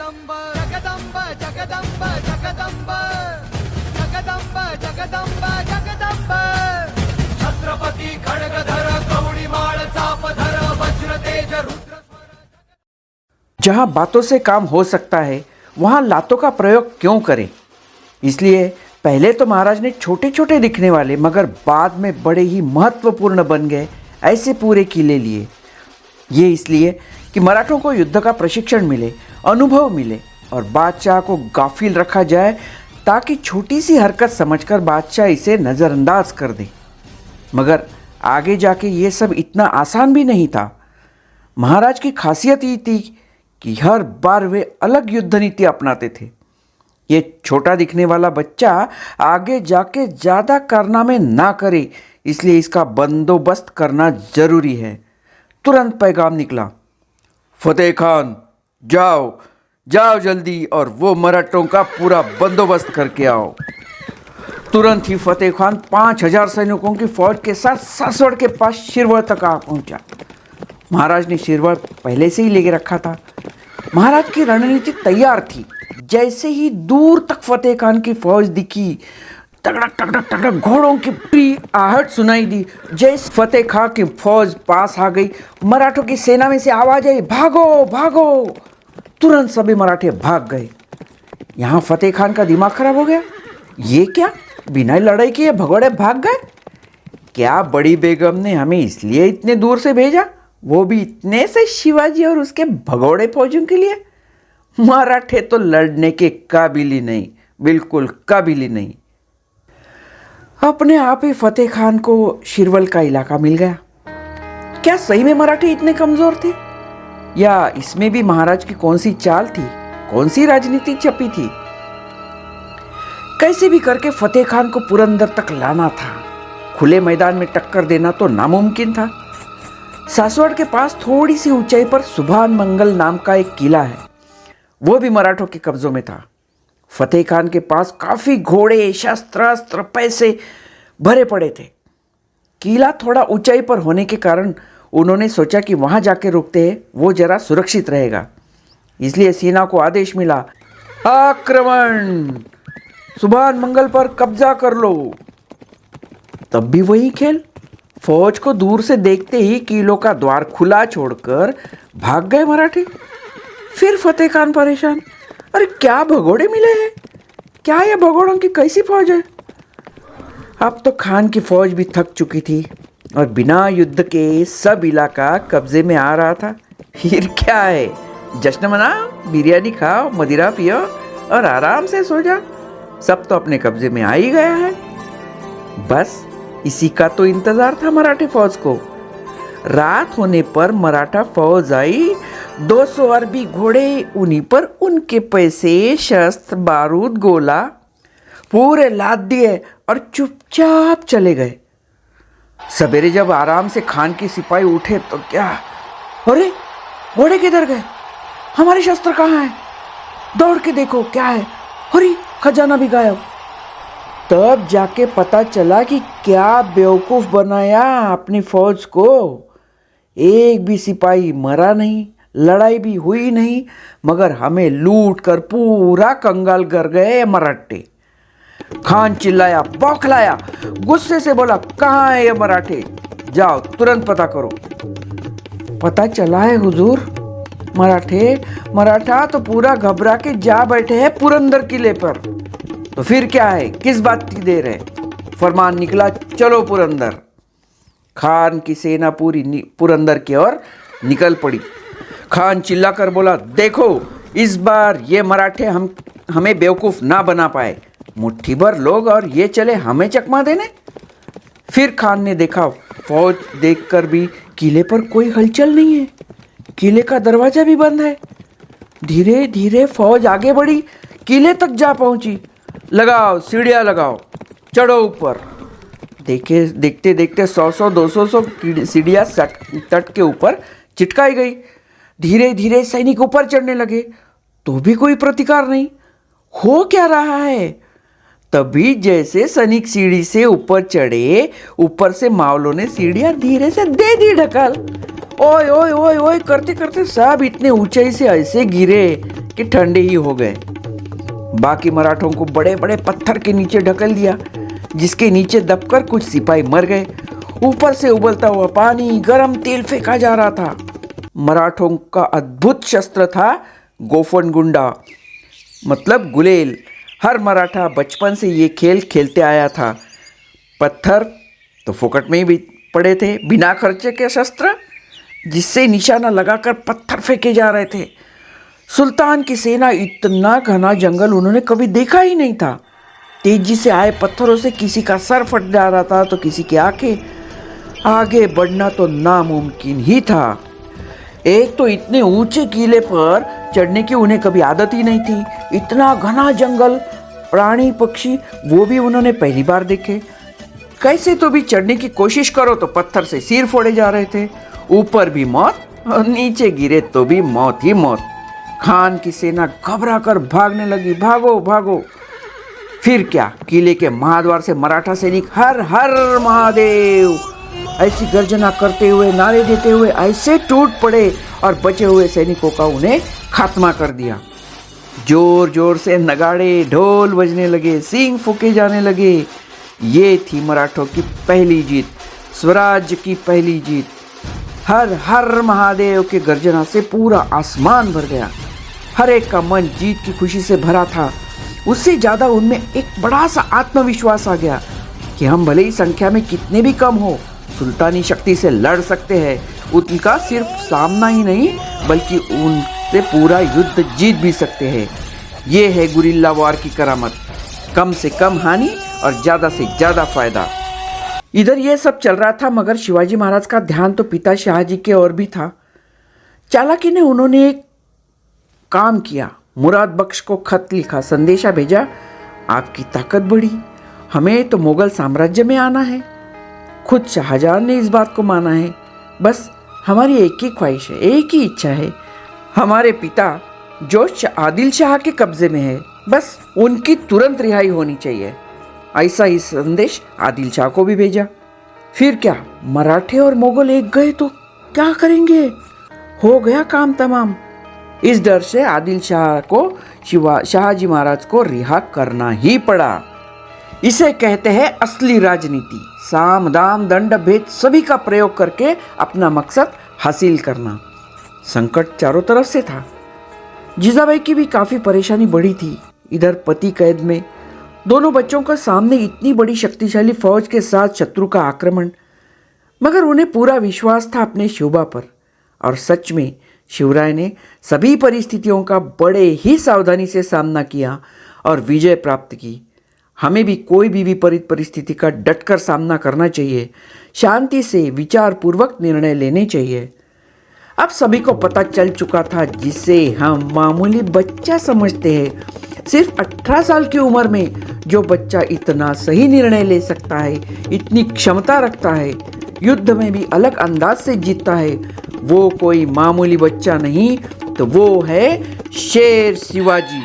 जगदंब जगदंब जगदंब जगदंब जगदंब जगदंब जगदंब छत्रपती खड्गधर कवडीमाळ चापधर वज्र तेज रुद्र। जहाँ बातों से काम हो सकता है वहाँ लातों का प्रयोग क्यों करें। इसलिए पहले तो महाराज ने छोटे छोटे दिखने वाले मगर बाद में बड़े ही महत्वपूर्ण बन गए ऐसे पूरे किले लिए। ये इसलिए कि मराठों को युद्ध का प्रशिक्षण मिले, अनुभव मिले और बादशाह को गाफिल रखा जाए ताकि छोटी सी हरकत समझकर बादशाह इसे नज़रअंदाज कर दे। मगर आगे जाके ये सब इतना आसान भी नहीं था। महाराज की खासियत ये थी कि हर बार वे अलग युद्ध नीति अपनाते थे। ये छोटा दिखने वाला बच्चा आगे जाके ज़्यादा कारनामे ना करे, इसलिए इसका बंदोबस्त करना ज़रूरी है। तुरंत पैगाम निकला, फतेह खान जाओ जाओ जल्दी और वो मराठों का पूरा बंदोबस्त करके आओ। तुरंत ही फतेह खान 5000 सैनिकों की फौज के साथ सासवड़ के पास शिरवल तक आ पहुंचा। महाराज ने शिरवल पहले से ही लेके रखा था। महाराज की रणनीति तैयार थी। जैसे ही दूर तक फतेह खान की फौज दिखी, तगड़क तगड़क तगड़क घोड़ों की पूरी आहट सुनाई दी। जैसे फतेह खान की फौज पास आ गई, मराठों की सेना में से आवाज आई, भागो भागो। तुरंत सभी मराठे भाग गए। यहाँ फतेह खान का दिमाग खराब हो गया। ये क्या, बिना लड़ाई किए भगोड़े भाग गए? क्या बड़ी बेगम ने हमें इसलिए इतने दूर से भेजा, वो भी इतने से शिवाजी और उसके भगोड़े फौजियों के लिए? मराठे तो लड़ने के काबिल ही नहीं, बिल्कुल काबिल ही नहीं। अपने आप ही फतेह खान को शिरवल का इलाका मिल गया। क्या सही में मराठे इतने कमजोर थे, या इसमें भी महाराज की कौन सी चाल थी, कौन सी राजनीति छपी थी? कैसे भी करके फतेह खान को पुरंदर तक लाना था। खुले मैदान में टक्कर देना तो नामुमकिन था। सासवड़ के पास थोड़ी सी ऊंचाई पर सुभान मंगल नाम का एक किला है, वो भी मराठों के कब्जों में था। फतेह खान के पास काफी घोड़े, शस्त्रास्त्र, पैसे भरे पड़े थे। किला थोड़ा ऊंचाई पर होने के कारण उन्होंने सोचा कि वहां जाके रुकते हैं, वो जरा सुरक्षित रहेगा। इसलिए सेना को आदेश मिला, आक्रमण, सुभान मंगल पर कब्जा कर लो। तब भी वही खेल। फौज को दूर से देखते ही किलों का द्वार खुला छोड़कर भाग गए मराठे। फिर फतेह खान परेशान, अरे क्या भगोड़े मिले हैं, क्या ये भगोड़ों की कैसी फौज है? अब तो खान की फौज भी थक चुकी थी और बिना युद्ध के सब इलाका कब्जे में आ रहा था। फिर क्या है, जश्न मनाओ, बिरयानी खाओ, मदिरा पियो और आराम से सो जाओ। सब तो अपने कब्जे में आ ही गया है। बस इसी का तो इंतजार था मराठी फौज को। रात होने पर मराठा फौज आई। 200 अरबी घोड़े, उन्हीं पर उनके पैसे, शस्त्र, बारूद, गोला पूरे लाद दिए और चुपचाप चले गए। सवेरे जब आराम से खान के सिपाही उठे तो क्या, अरे घोड़े किधर गए, हमारे शस्त्र कहाँ हैं? दौड़ के देखो क्या है, अरे खजाना भी गायब। तब जाके पता चला कि क्या बेवकूफ बनाया अपनी फौज को। एक भी सिपाही मरा नहीं, लड़ाई भी हुई नहीं, मगर हमें लूट कर पूरा कंगाल कर गए मराठे। खान चिल्लाया, बौखलाया, गुस्से से बोला, कहाँ है ये मराठे, जाओ तुरंत पता करो। पता चला है हुजूर, मराठा तो पूरा घबरा के जा बैठे हैं पुरंदर किले पर। तो फिर क्या है, किस बात की देर है? फरमान निकला, चलो पुरंदर। खान की सेना पूरी पुरंदर की ओर निकल पड़ी। खान चिल्लाकर बोला, देखो इस बार ये मराठे हमें बेवकूफ ना बना पाए। मुट्ठी भर लोग और ये चले हमें चकमा देने। फिर खान ने देखा, फौज देखकर भी किले पर कोई हलचल नहीं है, किले का दरवाजा भी बंद है। धीरे धीरे फौज आगे बढ़ी, किले तक जा पहुंची। लगाओ सीढ़ियाँ लगाओ, चढ़ो ऊपर। देखते देखते 100 200 सीढ़ियाँ तट के ऊपर चिटकाई गई। धीरे धीरे सैनिक ऊपर चढ़ने लगे तो भी कोई प्रतिकार नहीं। हो क्या रहा है? तभी जैसे सैनिक सीढ़ी से ऊपर चढ़े, ऊपर से मावलों ने सीढ़ियाँ धीरे से दे दी ढकल। ओए ओए ओए ओए करते करते सब इतने ऊंचाई से ऐसे गिरे कि ठंडे ही हो गए। बाकी मराठों को बड़े बड़े पत्थर के नीचे ढकल दिया, जिसके नीचे दबकर कुछ सिपाही मर गए। ऊपर से उबलता हुआ पानी, गरम तेल फेंका जा रहा था। मराठों का अद्भुत शस्त्र था गोफन गुंडा, मतलब गुलेल। हर मराठा बचपन से ये खेल खेलते आया था। पत्थर तो फोकट में ही पड़े थे, बिना खर्चे के शस्त्र जिससे निशाना लगाकर पत्थर फेंके जा रहे थे। सुल्तान की सेना, इतना घना जंगल उन्होंने कभी देखा ही नहीं था। तेजी से आए पत्थरों से किसी का सर फट जा रहा था तो किसी की आंखें। आगे बढ़ना तो नामुमकिन ही था। एक तो इतने ऊंचे किले पर चढ़ने की उन्हें कभी आदत ही नहीं थी। इतना घना जंगल, प्राणी पक्षी वो भी उन्होंने पहली बार देखे। कैसे तो भी चढ़ने की कोशिश करो तो पत्थर से सिर फोड़े जा रहे थे। ऊपर भी मौत और नीचे गिरे तो भी मौत ही मौत। खान की सेना घबरा कर भागने लगी, भागो भागो। फिर क्या, किले के महाद्वार से मराठा सैनिक हर हर महादेव ऐसी गर्जना करते हुए, नारे देते हुए ऐसे टूट पड़े और बचे हुए सैनिकों का उन्हें खात्मा कर दिया। जोर जोर से नगाड़े ढोल बजने लगे, सींग फूके जाने लगे। ये थी मराठों की पहली जीत, स्वराज्य की पहली जीत। हर हर महादेव के गर्जना से पूरा आसमान भर गया। हर एक का मन जीत की खुशी से भरा था। उससे ज़्यादा उनमें एक बड़ा सा आत्मविश्वास आ गया कि हम भले ही संख्या में कितने भी कम हो, सुल्तानी शक्ति से लड़ सकते हैं। उनका सिर्फ सामना ही नहीं बल्कि उनसे पूरा युद्ध जीत भी सकते हैं। ये है गुरिल्ला वार की करामत, कम से कम हानि और ज़्यादा से ज़्यादा फायदा। इधर ये सब चल रहा था, मगर शिवाजी महाराज का ध्यान तो पिता शाहजी के ओर भी था। चालाकी ने उन्होंने एक काम किया, मुराद बख्श को खत लिखा, संदेशा भेजा, आपकी ताकत बढ़ी, हमें तो मुगल साम्राज्य में आना है। खुद शाहजहां ने इस बात को माना है। बस हमारी एक ही ख्वाहिश है, एक ही इच्छा है, हमारे पिता जो आदिल शाह के कब्जे में है, बस उनकी तुरंत रिहाई होनी चाहिए। ऐसा ही संदेश आदिल शाह को भी भेजा। फिर क्या, मराठे और मुगल एक गए तो क्या करेंगे, हो गया काम तमाम। इस डर से आदिल शाह को शाहजी महाराज को रिहा करना ही पड़ा। इसे कहते हैं असली राजनीति, साम दाम दंड भेद सभी का प्रयोग करके अपना मकसद हासिल करना। संकट चारों तरफ से था। जीजाबाई की भी काफी परेशानी बढ़ी थी। इधर पति कैद में, दोनों बच्चों का सामने इतनी बड़ी शक्तिशाली फौज के साथ शत्रु का आक्रमण, मगर उन्हें पूरा विश्वास था अपने शिवबा पर। और सच में शिवराय ने सभी परिस्थितियों का बड़े ही सावधानी से सामना किया और विजय प्राप्त की। हमें भी कोई भी विपरीत परिस्थिति का डटकर सामना करना चाहिए, शांति से विचारपूर्वक निर्णय लेने चाहिए। अब सभी को पता चल चुका था, जिसे हम मामूली बच्चा समझते हैं, सिर्फ 18 साल की उम्र में जो बच्चा इतना सही निर्णय ले सकता है, इतनी क्षमता रखता है, युद्ध में भी अलग अंदाज से जीतता है, वो कोई मामूली बच्चा नहीं, तो वो है शेर शिवाजी।